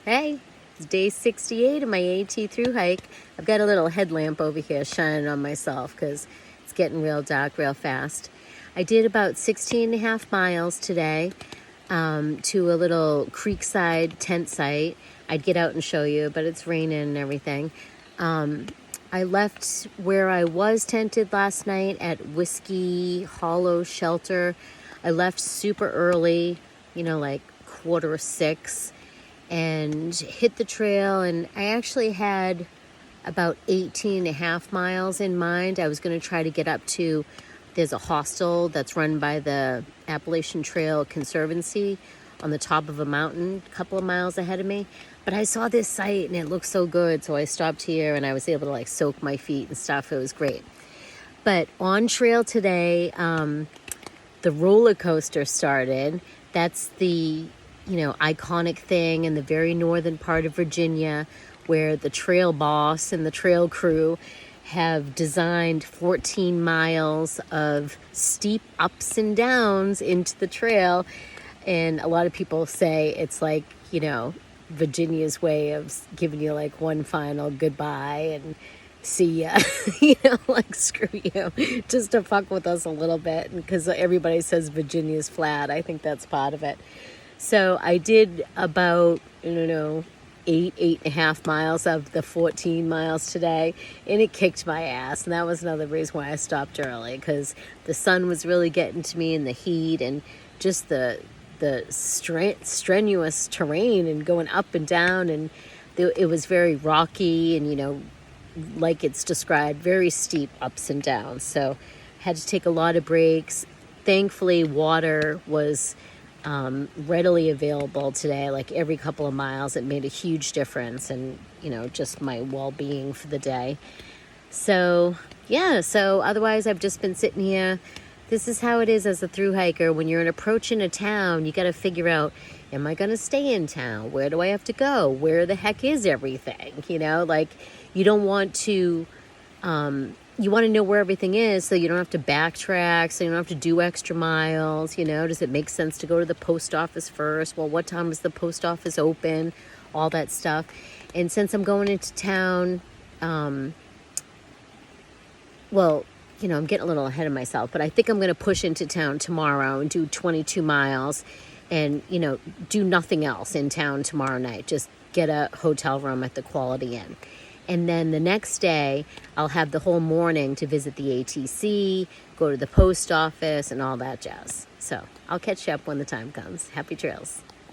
Hey, it's day 68 of my AT through hike. I've got a little headlamp over here shining on myself because it's getting real dark real fast. I did about 16 and a half miles today to a little creekside tent site. I'd get out and show you, but it's raining and everything. I left where I was tented last night at Whiskey Hollow Shelter. I left super early, like 5:45, and hit the trail, and I actually had about 18 and a half miles in mind. I was going to try to get up to, there's a hostel that's run by the Appalachian Trail Conservancy on the top of a mountain a couple of miles ahead of me. But I saw this site and it looked so good, so I stopped here and I was able to soak my feet and stuff. It was great. But on trail today, the roller coaster started. That's the iconic thing in the very northern part of Virginia, where the trail boss and the trail crew have designed 14 miles of steep ups and downs into the trail. And a lot of people say it's Virginia's way of giving you one final goodbye and see ya, screw you, just to fuck with us a little bit. Because everybody says Virginia's flat. I think that's part of it. So I did about, 8.5 miles of the 14 miles today, and it kicked my ass. And that was another reason why I stopped early, because the sun was really getting to me in the heat and just the strenuous terrain and going up and down. And it was very rocky and, like it's described, very steep ups and downs. So I had to take a lot of breaks. Thankfully, water was readily available today, every couple of miles. It made a huge difference and, just my well-being for the day. So otherwise I've just been sitting here. This is how it is as a thru hiker. When you're approaching a town, you got to figure out, am I going to stay in town? Where do I have to go? Where the heck is everything? You don't want to, you want to know where everything is so you don't have to backtrack, so you don't have to do extra miles. Does it make sense to go to the post office first? Well, what time is the post office open? All that stuff. And since I'm going into town, I'm getting a little ahead of myself, but I think I'm going to push into town tomorrow and do 22 miles and, do nothing else in town tomorrow night. Just get a hotel room at the Quality Inn. And then the next day, I'll have the whole morning to visit the ATC, go to the post office, and all that jazz. So I'll catch you up when the time comes. Happy trails.